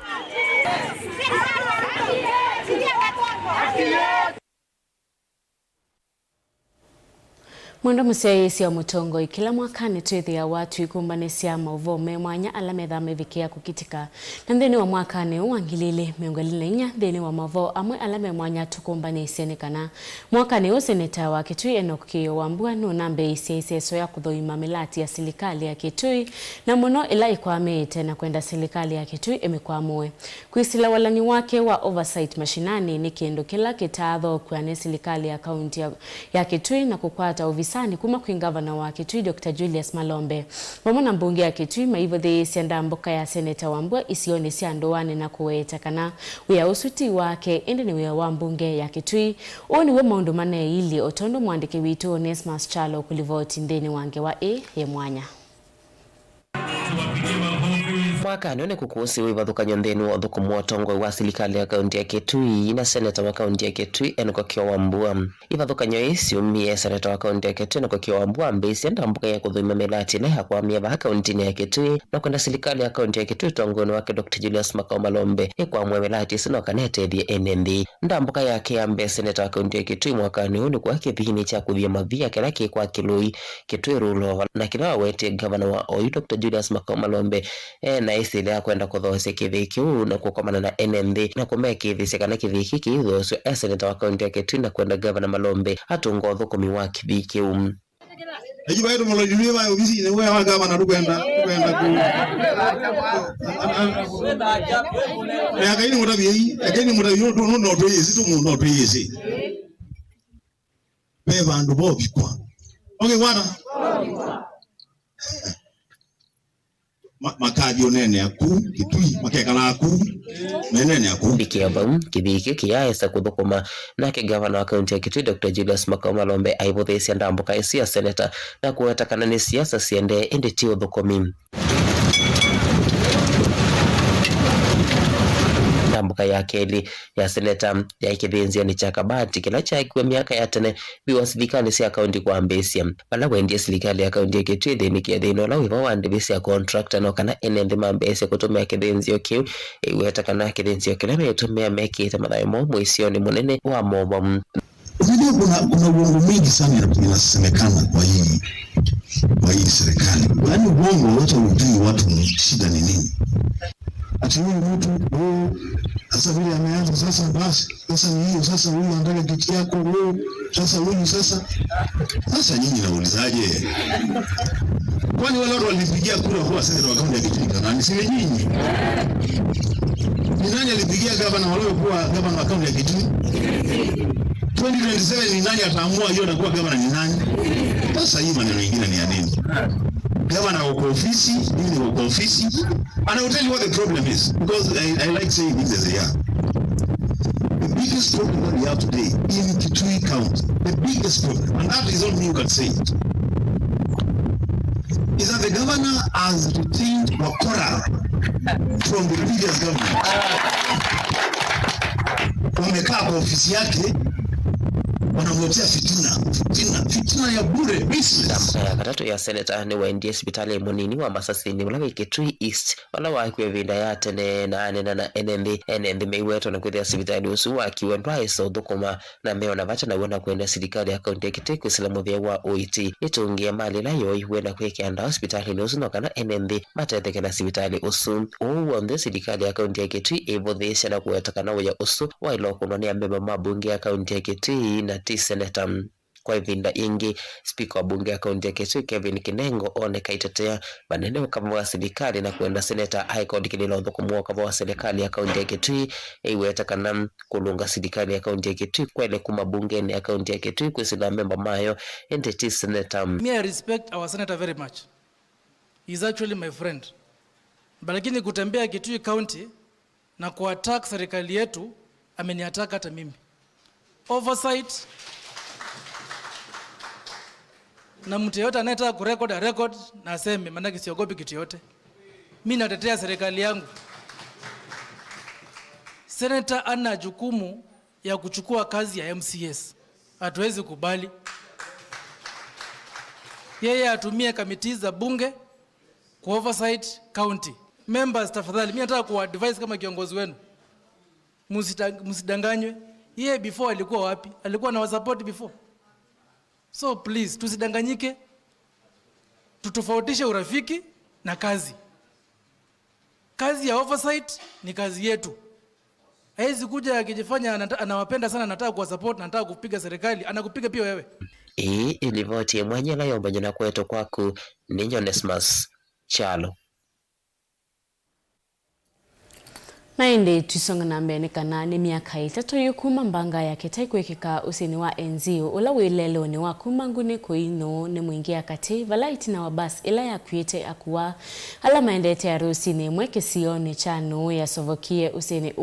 Mwendo musiaisi ya Mutongo kila mwakani tuithi ya watu ikumbanesia mauvome mwanya alamedha mevikia kukitika na ndeni wa mwakani uangilili miongolilenya ndeni wa mavo amwe alame mwanya tukumbanesia nikana mwakani useneta wa Kitui Enoch Kiyo Wambua nunambe isiaiseso ya kuthoima milati ya silikali ya Kitui na muno ila ikwame tena kwenda silikali ya Kitui emekwamuwe kuisila walani wake wa oversight mashinani ni kiendo kila kitaadho kwa silikali ya kaunti ya Kitui na kukwata sani kuma kuingavana wa Kitui Dr. Julius Malombe. Wamona mbunge ya Kitui maivothe sianda mboka ya Seneta Wambua isione siandoane na kuweta kana wia usuti wake indi ni wia wa mbunge ya Kitui. Oni we maundu mane ili otondo mwandike wito Onesmus Chalo kulivoti ndeni wange wa ye mwanya. Mwaka nione kukusi wivathukanyo nthini wa thukumu wa tongo wa silikali ya kaunti ya Kitui na seneta wa kaunti ya Kitui Enoch Kiyo Wambua. Ivathukanyo isi umie seneta wa kaunti ya Kitui Enoch Kiyo Wambua mbisi enda mbuka ya kuthuima milati na ya kuamia va kaunti ya Kitui na kwenda silikali ya kaunti ya Kitui tongoni wake Dr. Julius Malombe kwa mwe milati sino kanete thie NND. Ndambuka yake ya mbe seneta wa kaunti ya Kitui mwakani huu ni kwa kithini cha kuthia mavia kila kwa Kilui Kitui rulo na kila wete gavana wa Oi Dr. Julius Malombe na isile ya kwenda kuthosia kithiki huu na kukomana na NND na kumea kithisi kana kithiki kithosu seneta wa kaunti ya Kitui na kwenda gavana Malombe hatungo thukumi wa kithiki huu. Ejiba yetu molojuliwe wa ofisi ni wewe wa gavana rukwenda ku ya kaini mutabi no to yesi tu no to yesi be bandu bobikwa okay wana makadi onene aku Kitui makekala aku menene aku bikiabam kibiki kiyaesa kuthukuma nake gavana wa kaunti ya Kitui Dr. Julius Malombe aivothesia ndambuka isia seneta na kuweta kana ni siasa siende indi tio thukumi. Ndambuka ya keli ya seneta ya ikithenzia ni chakabati kila cha ikiwa miaka ya tene biwa silikali sia kaunti kwa ambesia pala wendia silikali ya kaunti ya Kitui thini kia thino la wiva wandibisi ya contractor no kana NND mambesi kutumia kithenzio kiu iweta kana kithenzio kila metumia meki ita madhaimo mwisioni munene wa mobo. Unajua kuna uongo mingi sana inasemekana kwa hii serikali. Yaani uongo wote ujui watu shida ni nini. Ati huyu mtu sasa vile ameanza sasa basi sasa ni hiyo sasa huyu anataka kiti yako huyu sasa huyu sasa nyinyi naulizaje? Kwani wale watu walipigia kura kwa seneta wa kaunti ya Kitui nani si nyinyi? Ni nani alipigia gavana wale kwa gavana wa kaunti ya Kitui? 2027 ni nani ataamua hiyo atakuwa gavana ni nani? Sasa hii maneno mengine ni ya nini? Gavana wa ofisi, mimi ni wa ofisi. And I will tell you what the problem is because I like saying this as a year. The biggest biggest problem that we have today in Kitui County, the biggest problem, and that is only you can say it, is that the governor has retained Wakora from the previous government. Wamekaa kwa ofisi yake wanamletea fitina ya bure business. Ya katatu ya seneta ni waendie hospitali munini wa Masasini mulawe Kitui East wala wakwe vinda ya tene na anena na NND meiweto na kuthia hospitali usu wakiwendwa iso thukuma na meo na vacha na wena kuenda serikali ya kaunti ya Kitui kusilamu thia wa OIT itungia mali la yoi wena kuekianda hospitali ni usu noka na NND matetheke na hospitali usu uwonde serikali ya kaunti ya Kitui evothisha na kuwetakana uya usu wa iloko ya mbeba mabunge ya kaunti ya Kitui na seneta kwa ivinda ingi. Spika wa bunge ya kaunti ya Kitui Kevin Kinengo oneka itetea manene kama wa serikali na kuenda seneta High Court kililodho kumua kama wa serikali ya kaunti ya Kitui iwetakana kulunga serikali ya kaunti ya Kitui kwele kuma bunge ya kaunti ya Kitui kusila memba mayo entity senator. Me, I respect our senator very much. He's actually my friend. Lakini kutembea Kitui County na kuattack serikali yetu ameniataka hata mimi. Oversight na mtu yote anayetaka kurekodi record na aseme, maana siogopi kitu yote. Mimi natetea serikali yangu. Senator ana jukumu ya kuchukua kazi ya MCS. Hatuwezi kubali yeye atumie kamiti za bunge ku oversight county. Members, tafadhali mimi nataka kuadvise kama kiongozi wenu, msidanganywe. Yeye before alikuwa wapi? Alikuwa na support before. So please, tusidanganyike. Tutofautishe urafiki na kazi. Kazi ya oversight ni kazi yetu. Haizi kuja akijifanya anawapenda sana, nataka kuwa support, nataka kupiga serikali, anakupiga pia wewe. Ilivoti mwanyela yombanyo na kweto kwaku ni Onesmus Chalo. Na indi tusonga na mbele kana ni miaka itatu yukuma mbanga ya ketai kwekika usini wa enzio ula wilelo ni wa kumanguni kuino ni mwingia kati valaiti na wabasi ila ya kuite akuwa ala maendete ya rusini mweke sioni chano ya sovokie usini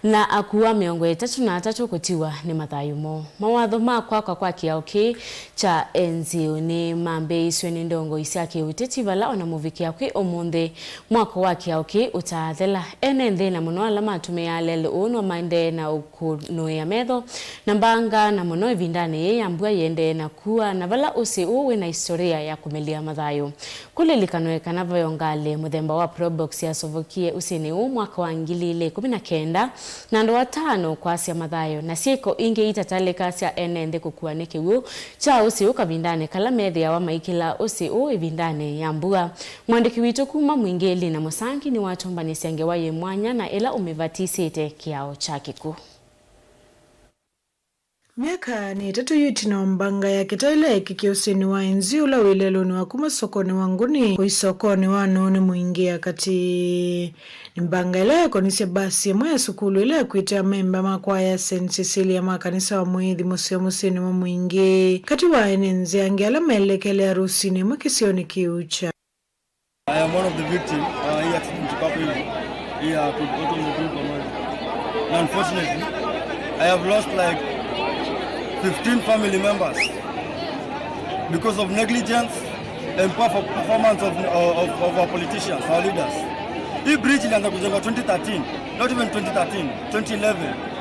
na akuwa miongo itatu na atatu kutiwa ni mathayumo mawadhoma kwa kiauki cha enzio ni mambe iswe ni ndongo isiake uteti vala ona muvikia kwe omonde mwako wa kiauki utaadhela enende na muno alama tumia lele uno maende na ukuno ya medho na mbanga na muno vindane ye ambua yende na kuwa na vala usi uwe na historia ya kumelia madhayo kule likanoeka na vayongale mudhemba wa probox ya sovokie usini mwaka wa ngilile 19 na ndo watano kwa asia madhayo na sieko inge itataleka asia enende kukuwa niki uu cha usi uka vindane kala medhi ya wama ikila usi uwe vindane ya ambua mwandiki wito kuma mwingeli na musangi ni watomba nisiange waye mwanya na ela umevatisite kiao chakiku. Miaka ni tatu yuti na mbanga ya kitaile kikiusini wa enzio la wilelo ni wakuma sokoni wanguni kuisokoni wano ni muingia kati ni mbanga ila ya konisi basi mwaya sukulu ila ya kuitea memba makwaya St. Cecilia makanisa wa muithi musini wa muingi kati wa enenzi ange ala maelekele ya rusini mwakisioni kiucha. I am one of the victims here to Kapili. Here to go to the group. Unfortunately, I have lost like 15 family members because of negligence and poor performance of our politicians, our leaders. He breached in 2013, not even 2013, 2011.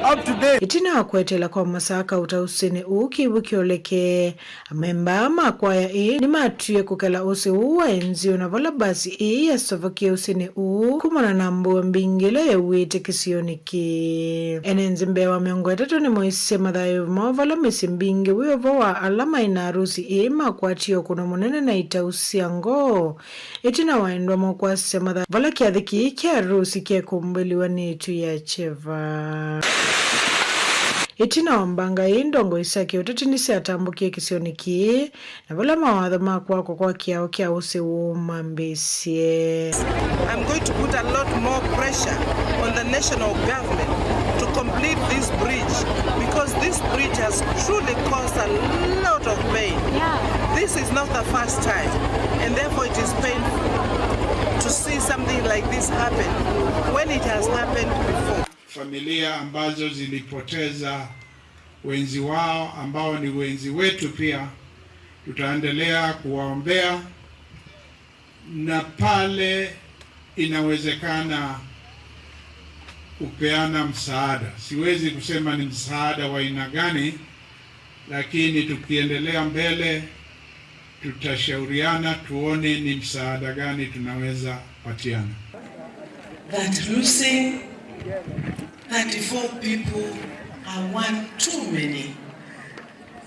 Up to date. Itina wakwetela kwa masaka utausini uki oleke memba makwaya ni matuye kukala usi uwa enzio na vala basi ya sovokie usini kumana nambu mbingile ya uite kisioni ki enenzi mbewa miongo etatu ni moise madhayo mavala mesimbingi wa alama inarusi makwatio kuna munene na itausiango itina waendwa makwase madhayo vala kiathiki kia rusi kia kumbeliwa ni tu ya cheva. Itina wambanga indongo isaki utatinisi atambukie kisioni ki na vala mawadha makwako kwa kiao kia use umambisie. I'm going to put a lot more pressure on the national government to complete this bridge because this bridge has truly caused a lot of pain. This is not the first time and therefore it is painful to see something like this happen when it has happened before. familia ambazo zilipoteza wenzi wao ambao ni wenzi wetu pia. Tutaendelea kuwaombea na pale inawezekana kupeana msaada. Siwezi kusema ni msaada wa aina gani, lakini tukiendelea mbele tutashauriana tuone ni msaada gani tunaweza patiana. That losing 34 people are one too many.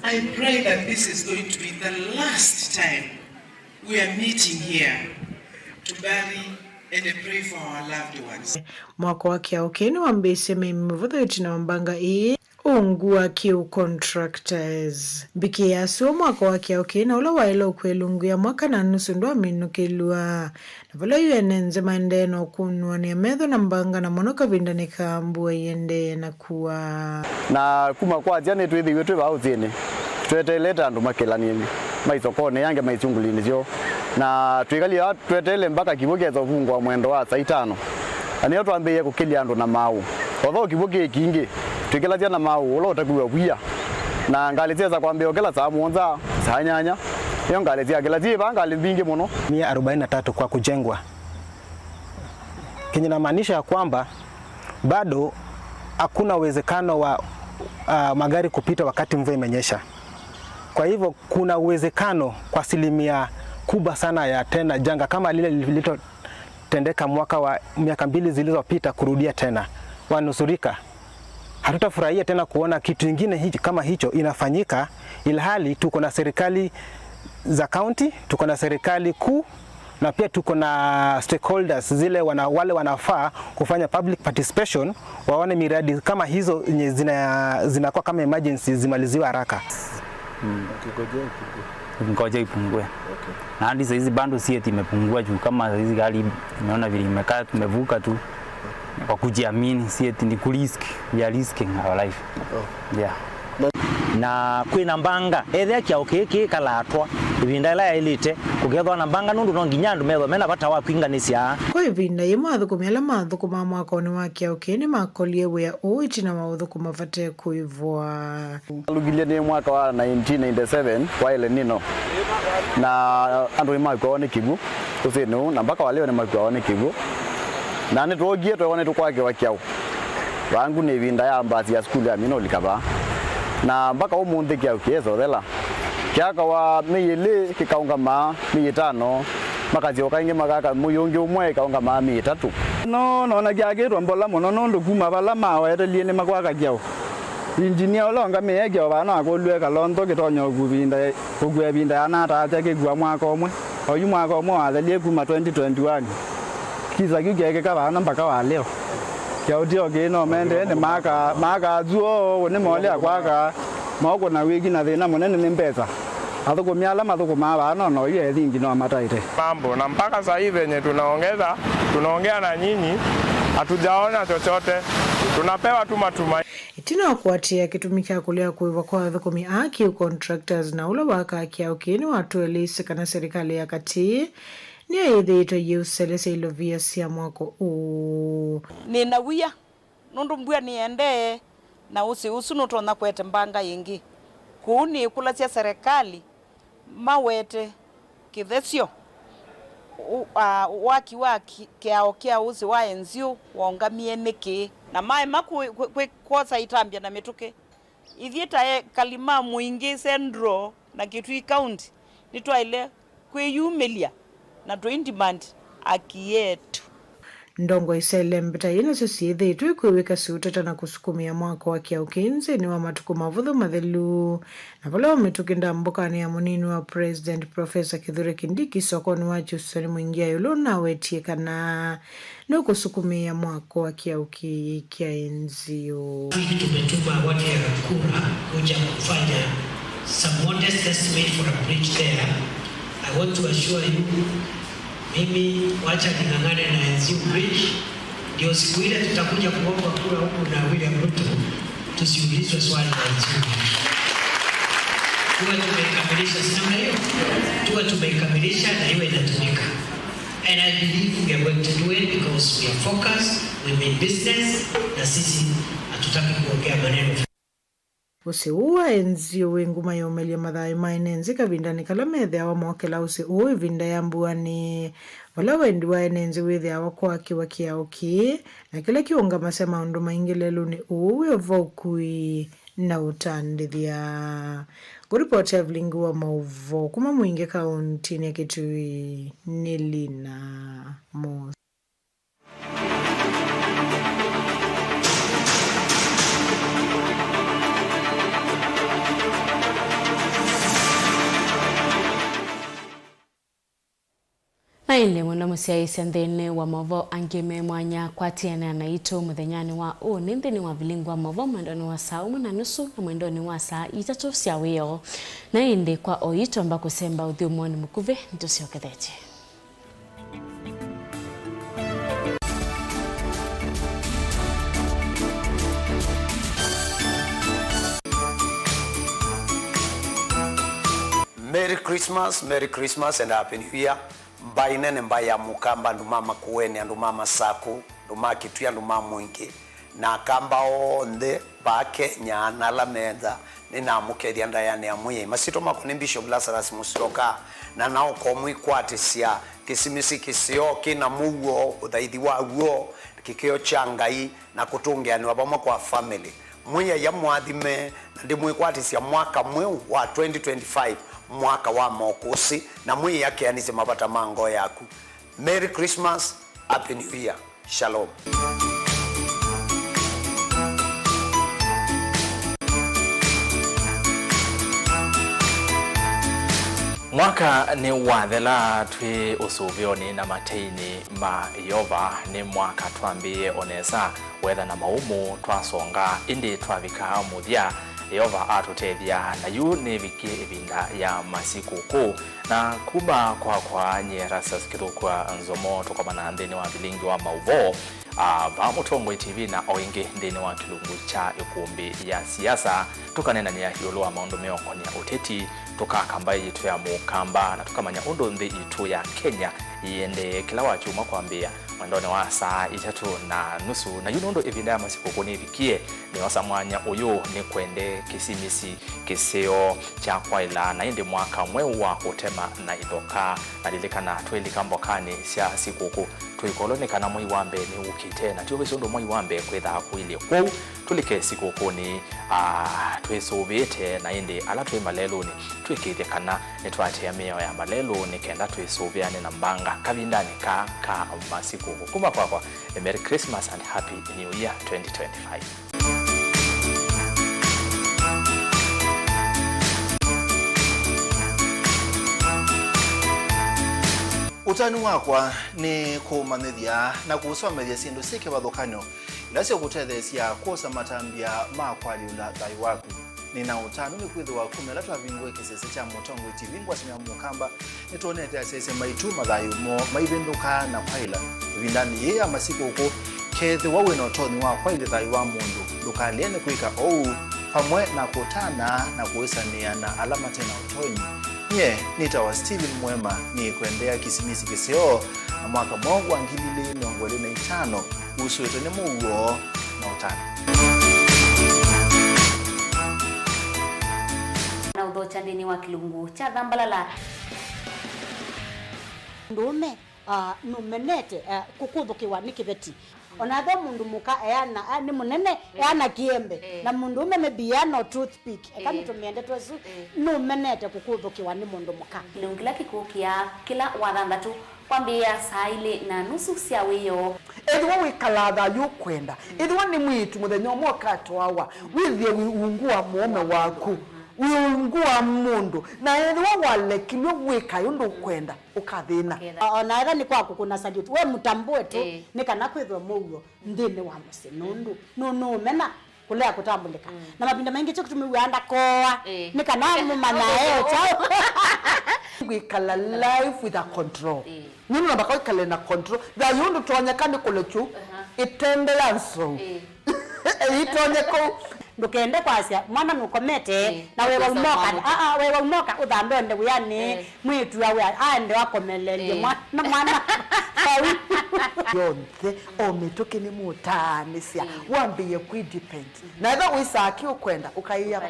I pray that this is going to be the last time we are meeting here to bury and pray for our loved ones. Mwako wa Kiaukeni wambeseme mvutho itina wambanga ungua kiu contractors. Biki ya suwa mwako wa Kiaukeni ula wailo kwelungu ya mwaka na nusu ndo aminukilua. Na vala yu enenze maendeno kunwa ni amedho na mbanga na monoka vindani kaambua yende na kuwa. Na kuma kwa jane tuithi wetu wa uzini. Tueteleta ndo makela nini. Maisokone yange maichungulini zio. Na tuikalia tuetele mpaka kivuke za ufungwa mwendo wa saa 5. Aniyo tuambie kukilia ndo na mau. Although kivuke kingi tuikela na mau ulo utakuwa kuya. Na ngalizia za kuambia okela saa muonza saa nyanya. Hiyo ngalizia kila ziba ngalimbingi muno. 143 kwa kujengwa. Kinyi na maanisha ya kwamba bado hakuna uwezekano wa magari kupita wakati mvua imenyesha. Kwa hivyo kuna uwezekano kwa asilimia kubwa sana ya tena janga kama lile lililotendeka miaka 2 zilizopita kurudia tena. Wanusurika hatutafurahia tena kuona kitu kingine hicho kama hicho inafanyika, ilhali tuko na serikali za county, tuko na serikali kuu na pia tuko na stakeholders zile wale wanafaa kufanya public participation, waone miradi kama hizo zinakuwa kama emergency zimaliziwe haraka. Ngoja ipungue. Na hadi hizi bando si eti imepungua juu kama hizi gari umeona vile imekaa tumevuka tu kwa kujiamini, si eti ni kurisk, we are risking our life. Yeah. Na kwina mbanga ethia kia okeke kalatwa ibinda ila elite kugethwa na mbanga nundu no nginyandu metho mena bata wa kwinganisia. Kwa ibinda yemathukumela mathukuma mwakoni wa Kiaukeni makolie wea itina mathukuma vate kuivwa. Lugilia ni mwaka wa 1997 kwa ile nino. Na andu makwa ni kigu usinu na mpaka waleo ni makwa ni kigu. Na ni tuogie tuone tukwake wa Kiau. Wangu ni ibinda ya mbasi ya skuli ya mino likaba. Na mpaka umundi Kiau kieso thela. Kiaka wa miyili kikaunga maa 5 makazioka inge magaka muyungi umwe kaunga maa 3. No na kiagirwa mbola muno nundu kuma bala mawa erelie ni magwaka Kiau. Engineer olonga mege obana akolwe kalondo kitonyo kubinda kugwe binda anata acha kigwa mwaka omwe. Oyu mwaka omwe wathelie kuma 2021. Kiza kigeke kabana mpaka wa leo. Kiaudio kino mende ni maka zuo ni mole akwaka moko na wiki na thina munene ni mbeza. Athuko miala mathuko mabana no ye thingi no mataite. Mambo na mpaka sasa hivi yenye tunaongea na nyinyi hatujaona chochote. Tunapewa tu matumaini. Itina wakuatia kitumika kulia kuiva kwa wathukumi aki contractors na ula waka Kiaukeni watu elise kana serikali ya kati ni aidhito yuselese ilovia siya mwako Nina wia nundu mbua niende na usu nutona kwete mbanga ingi kuuni kulasia serikali mawete kithesio waki kia usi wa enzio waongamie niki na mae maku kosa itambia na mituke ithieta kalima muingi sendro na Kitui County nitwaile kweyumilia na demand aki yetu. Ndongo isele mbita ina sosiethe itu ikuweka siutata na kusukumia mwako wa Kiaukeni ni wa matuku mavuthu mathelu na pala wametukinda mbokani ya munini wa President Professor Kithure Kindiki sokoni wachi usoni mwingia yulo na wetie kana na kusukumia mwako wa Kiaukeni kia enzio. Tumetuma watu ya kura kuja kufanya some modest estimate for a bridge there. I want to assure you mimi wacha ningangane na Enzio Bridge ndio siku ile tutakuja kuomba kura huku na William Ruto tusiulizwe swali la Enzio Bridge. Tuwe tumeikamilisha sinema hiyo, tuwe tumeikamilisha na iwe inatumika. and I believe we are going to do it because we are focused, we mean business, na sisi hatutaki kuongea maneno. Usi uwa enzi uwinguma yomelia madhai mainenzi kabindani kalamethe awa mwakela usi uwe vinda ya mbuani wala wendi wa enenzi wethe awa kwa kiwa kiauki na kila kiunga masema undu maingilelu ni uwe uvokui na utandithia. Guripoti ya vlingu wa mauvo kuma mwingi kaunti ni Kitui ni Lina Mos. Naile mwana musiaisi andhene wa mavo angeme mwanya kwa tiana na ito muthenyani wa nindheni wa vilingu wa mavo mwendoni wa saa 1:30 na mwendoni wa saa 3 cia wio na indi kwa oito ambako semba uthiumoni mukuve nitusioketheche. Merry Christmas and Happy New Year. Mbainene mbaya mukamba ndumama kuweni ndumama saku ndumama Kitui ndumama mwingi na kamba onde bake nyana la meza nina mukeria ndayane amuye masito makoni Bishop Lazarus Musyoka na nao komwi kwatisia kisimisi kisio kina mugo uthaithi waguo kikio changai na kutungia ni wabama kwa family mwiya ya mwathime ndi mwikwatisia mwaka mweu wa 2025 mwaka wa mokusi na mwi yake anise mapata mango yaku. Merry Christmas, Happy New Year. Shalom. Mwaka ni wathela twi usuvioni na mateini ma Yehova ni mwaka twambie onesa wetha na maumu twasonga indi twavika muthia Yehova atutethia na yu ni viki ibinda ya masikuku na kuba kwa nyera saskithukwa nzomo tukamana ndeni wa vilingi wa mauvo va Mutongwe TV na oingi ndeni wa kilungu cha ikumbi ya siasa tukanena ni yolo wa maondo meokonya uteti tukakamba yitu ya mukamba na tukamanya undo ndi itu ya Kenya iende kila wachuma kwambia mwendone wa saa 3:30 na yunondo ibinda ya masikuku ni vikie ni wasamwanya uyu ni kwende kisimisi kiseo cha kwaila na indi mwaka mweu wa kutema na ithoka na lilikana twelikambo-kani cia sikuku twikolonekana mwei wambe ni ukite na tio bisondo mwei wambe kwetha kwile kwau tulike sikuku ni twisuvite na indi ala twi maleluni twikithekana ni twatia mio ya maleluni kenda twisuviane na mbanga kavindani ka masikuku kuma kwa Merry Christmas and Happy New Year 2025. Utani wakwa ni kumanithia na kusomethia sindu sike bathukanyo ilasio kutethesia kuosa matambia makwaliula thai waku nina utani ni kwithiwa kumela twavingwe kisese cha Mutongwe TV ngwasimya mukamba nitonete asese maitu mathayu mo maivinduka na kwaila vindani ye amasikuku kethe wawe na utoni wa kwaile thai wa mundu ndukaliene kwika pamwe na kutana na kuisania na alama tena utoni. Nye nitawa Steven Mwema ni kuendea kisimisi kisio na mwaka mwangu wa 2025 usuweto ni mugo na utani. Na udhocha ndini wa kilungu cha Dhambalala. Ndume numenete kukuthukiwa ni kiveti. Onatho mundu muka eana ni munene eana kiembe na mundu ume biano toothpick kama tumiende twesu no menete kukuthukiwa ni mundu muka kila kikukia kila wathandatu kwambia saa 2:30 cia wiyo ethwa wikalatha yukwenda ethwa ni mwitu muthenya mwaka twawa withie wiungua muome waku wiungua mundu na ethwa walekilwe wika yundu kwenda ukathina ona ega ni kwaku kuna salute we mutambue tu ni kana kwithwa mugo ndine wa muse nundu no mena kulea kutambulika na mapinda mengi cyo kutumiwanda koa ni kana mumana chao we kala life with a control nini nabaka kala na control da yundu tonyekani kulechu itende yanso itonyeko ndukende kwasia mwana nukomete na wewe umoka wewe umoka udhambe nde uyani mwitu yawe ande wakomelelie mwana hau yonthe omituki ni mutanisia wambie kwidepend na itha wisaki ukwenda ukaiya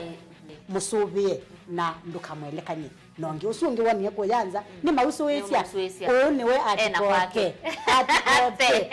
musuvie na ndukamwelekanye nongi usungi wonie kuyanza ni mausuisia uyu niwe atipoke atipoke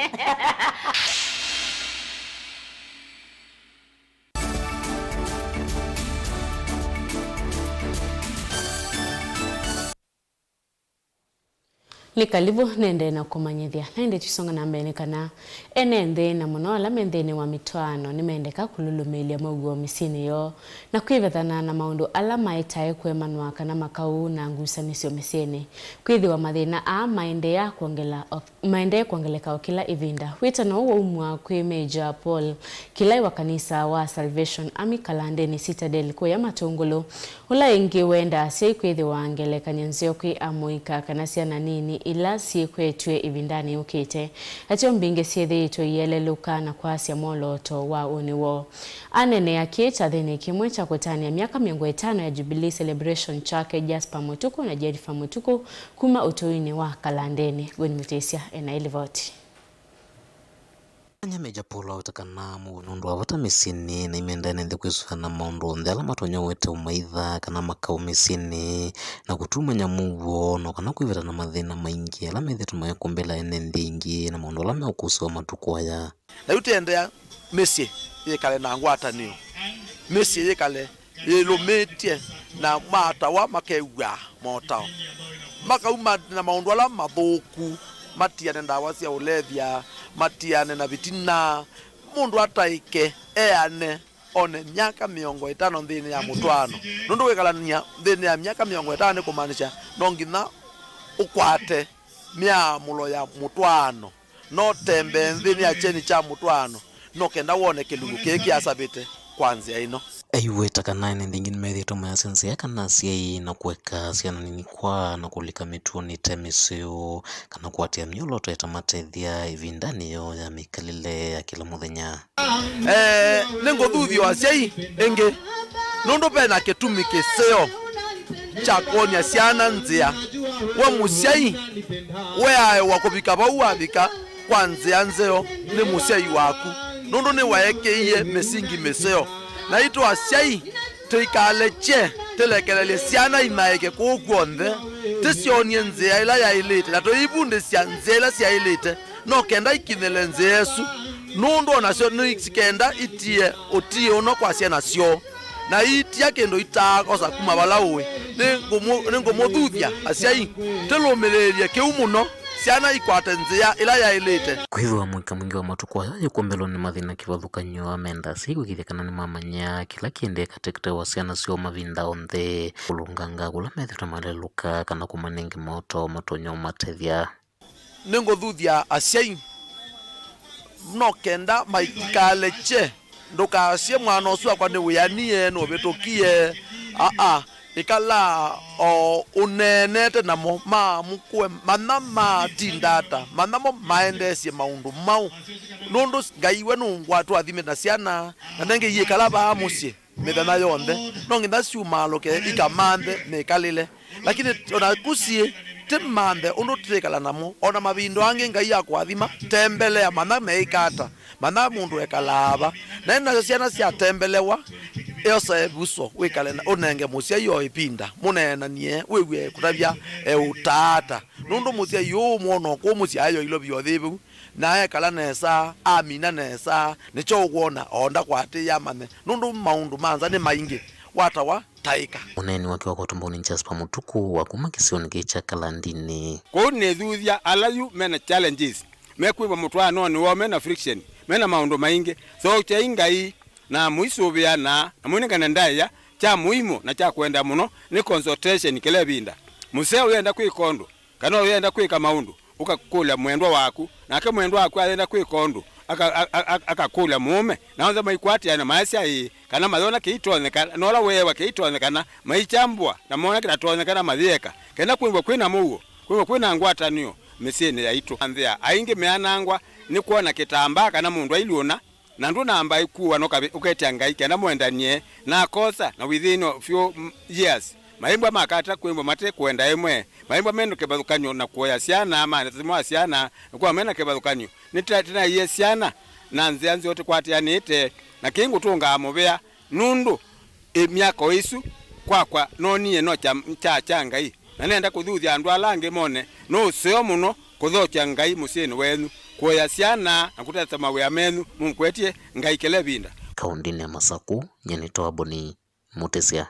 Likalivu nende na kumanyithia nende tusonga na mbele kana enende na munola mendene wa mitwano nimendeka kululumilia maugo misini yo na kwivethana na maundu ala maitae kwemanwa kana makau na ngusanisio misini kwithiwa mathina a maendea kuongeleka kila ivinda witano huo umwa kwi Major Paul Kilai wa kanisa wa Salvation Army Kalandeni Citadel kuya matungulu ula ingi wenda si kwithiwa angeleka nyanzio kwi amuika kana siana nini ila si kwetwe ivindani ukite atyo mbinge siethitwe yeleluka na kwasia moloto wa uniwo anene akita thini kimwe cha kutania miaka 500 ya Jubilee Celebration chake Jasper Mutuku na Jennifer Mutuku kuma utoini wa Kalandeni Gwen Mutesia enailivoti Major Paul utakana mundu avota misini na imendane ndhe kwisana maundu ndhe ala matonyo wete umaitha kana makau misini na kutuma nyamuwo no kana kwivira na mathina maingi ala methe tumaye kumbela ene ndingi na maundu ala meukusiwa matuku aya na yutendea mesi yekale na ngwatanio mesi yekale yelometie na matawa makewa motao makauma na maundu ala mathuku matiane ndawa cia ulethia matiane na vitina mundu ataike eane one miaka 50 nthini ya mutwano nundu wikalania nthini ya miaka 50 kumanisha nongina ukwate miamulo ya mutwano no tembe nthini ya cheni cha mutwano no kenda wone kilungu kiki asabite kwanzia ino aiweta kana ene ndingini methito mayasense ya kana siai na kuweka siana nini kwa na kulika mituoni temisio kana kuatia mioloto ya tamatethia ivindani yo ya mikalile ya kila muthenya nengo thuthio asiai enge nundu pena ketumi kiseo cha kuonia siana nzia wa musiai we wakubika bau wabika kwanzia nzeo ni musiai waku nundu ni waekeiye mesingi meseo na ito asiai tuikaleche telekelele siana imaeke kukwonde tisionie nzea ila ya ilite na toibunde sia nzea ila sia ilite no kenda ikinele nzeesu nundu onasio nuikenda itie otie uno kwa siana sio na itia kendo itakosa kuma balawe ni ngomothuthia asiai telomeleria keumuno siana ikwate nzea ila ya ilite kwithwa mwika mwingi wa matuku aya yukombelo ni mathina kivathukanyo amenda siku kithikana ni mamanya kila kiende katekte wa siana sio mavinda onthe kulunganga kula methita maleluka kana kumanengi moto matonyo matethia ningothuthia asiai no kenda maikaleche ndukasie mwana ucio akwa ni wianie no bitukie ikala unenete namo mukwe manama tindata manamo maendesie maundu mau nundu ngaiwe nungwatu athime na ciana na nenge yikala ba musie methana yonthe no ngitha ciumaloke ikamanthe mekalile lakini ona kusie timanthe undu tirikala namo ona mavindo ange ngai yakwathima tembelea mana meikata mana mundu ekalaba na ina ciana cia tembelewa esa buso wikale na unenge musia yo ipinda munena nie wewe kutabia utata nundu musia yo muono ko musia ayo ilo byo thibu na ekala nesa amina nesa nicho kuona onda kwati yamane nundu maundu manza ni maingi watawa taika uneni wakiwa kwa tumboni Jasper Mutuku wa kuma kisioni kicha Kalandini ko nethuthia alayu mena challenges mekwiba mutwano ni wo mena friction mena maundu maingi so chaingai na muisubia na amunengana ndaya cha muhimu na cha kwenda muno ni consultation kile binda museo yenda kwikondo kana yenda kwika maundu ukakula mwendwa waku na ke mwendwa waku yenda kwikondo akakula mume naanza maikwati yana maisha hii kana madona kiitonekana nola wewa kiitonekana maichambwa na mona kinatonekana mathieka kenda kwimba kwina mugo kwina ngwatanio mesene yaito anthia ainge meanangwa ni kuona kitamba kana mundu ailiona na ndu namba ikuwa no uketia ngai kana mwendanie na kosa na within few years maimba makata kwimba mate kwenda emwe maimba mendo kebathukanyo na kuoya ciana ama ntimwa ciana kwa mena kebathukanyo nitiratina ye ciana na nzianzi yote kwatianite na kingu tunga mubea nundu miako isu kwa nonie no cha ngai na nenda kuthuthia andu alange mone no sio muno kuthokia ngai musini wenu kuoya ciana na kuteta mawea menu munkwetie ngai kele binda kaundini ya Masaku Nyenito Aboni Mutesia.